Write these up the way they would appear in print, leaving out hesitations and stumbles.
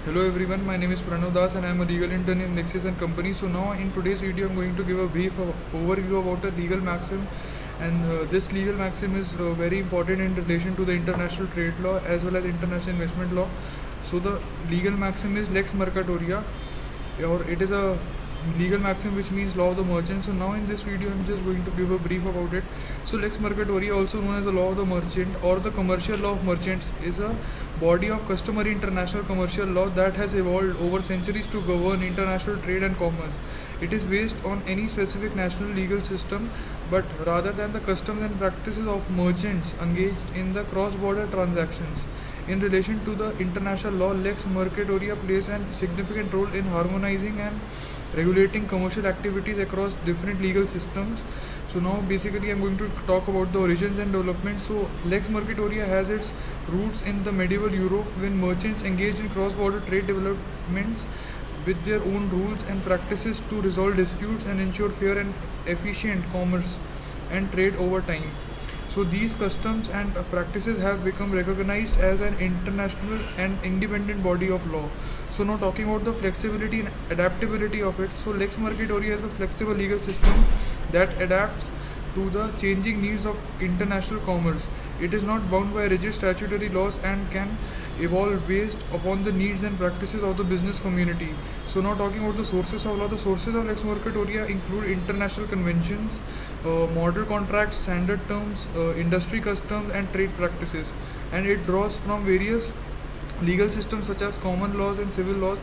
Hello everyone, my name is Pranav Das and I am a legal intern in Nexus and Company. So now in today's video I am going to give a brief overview about a legal maxim, and this legal maxim is very important in relation to the international trade law as well as international investment law. So the legal maxim is lex mercatoria, or it is a legal maxim which means law of the merchant. So now in this video I'm just going to give a brief about it. So lex mercatoria, also known as the law of the merchant or the commercial law of merchants, is a body of customary international commercial law that has evolved over centuries to govern international trade and commerce. It is based on any specific national legal system, but rather than the customs and practices of merchants engaged in the cross-border transactions. In relation to the international law, lex mercatoria plays a significant role in harmonizing and regulating commercial activities across different legal systems. So now basically I'm going to talk about the origins and development. So lex mercatoria has its roots in the medieval Europe, when merchants engaged in cross-border trade developments with their own rules and practices to resolve disputes and ensure fair and efficient commerce and trade over time. So these customs and practices have become recognized as an international and independent body of law. So now talking about the flexibility and adaptability of it. So lex mercatoria is a flexible legal system that adapts to the changing needs of international commerce. It is not bound by rigid statutory laws and can evolve based upon the needs and practices of the business community. So now talking about the sources of law. The sources of lex mercatoria include international conventions, model contracts, standard terms, industry customs and trade practices, and it draws from various legal systems such as common laws and civil laws,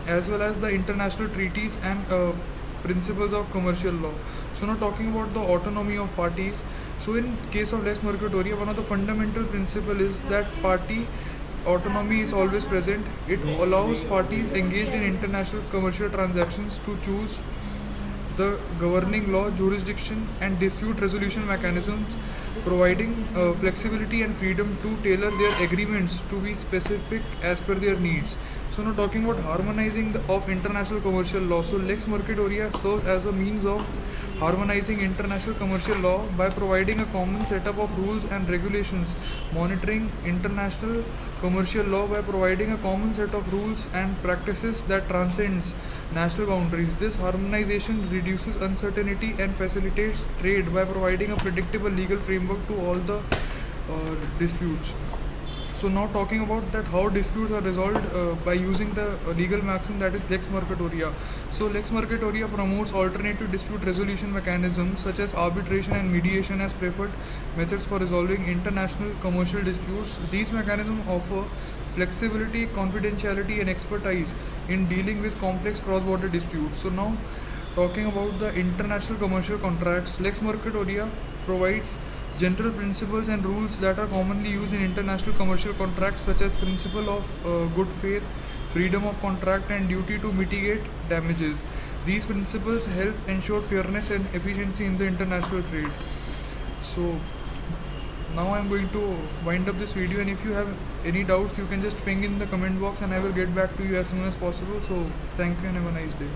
as well as the international treaties and principles of commercial law. So now talking about the autonomy of parties. So in case of lex mercatoria, one of the fundamental principle is that party autonomy is always present. It allows parties engaged in international commercial transactions to choose the governing law, jurisdiction and dispute resolution mechanisms, providing flexibility and freedom to tailor their agreements to be specific as per their needs. So now talking about harmonizing of international commercial law. So lex mercatoria serves as a means of harmonizing international commercial law by providing a common setup of rules and regulations, monitoring international commercial law by providing a common set of rules and practices that transcends national boundaries. This harmonization reduces uncertainty and facilitates trade by providing a predictable legal framework to all the disputes. So now talking about that how disputes are resolved by using the legal maxim, that is lex mercatoria. So lex mercatoria promotes alternative dispute resolution mechanisms such as arbitration and mediation as preferred methods for resolving international commercial disputes. These mechanisms offer flexibility, confidentiality and expertise in dealing with complex cross-border disputes. So now talking about the international commercial contracts, lex mercatoria provides general principles and rules that are commonly used in international commercial contracts, such as principle of good faith, freedom of contract and duty to mitigate damages. These principles help ensure fairness and efficiency in the international trade. So now I am going to wind up this video, and if you have any doubts you can just ping in the comment box and I will get back to you as soon as possible. So thank you and have a nice day.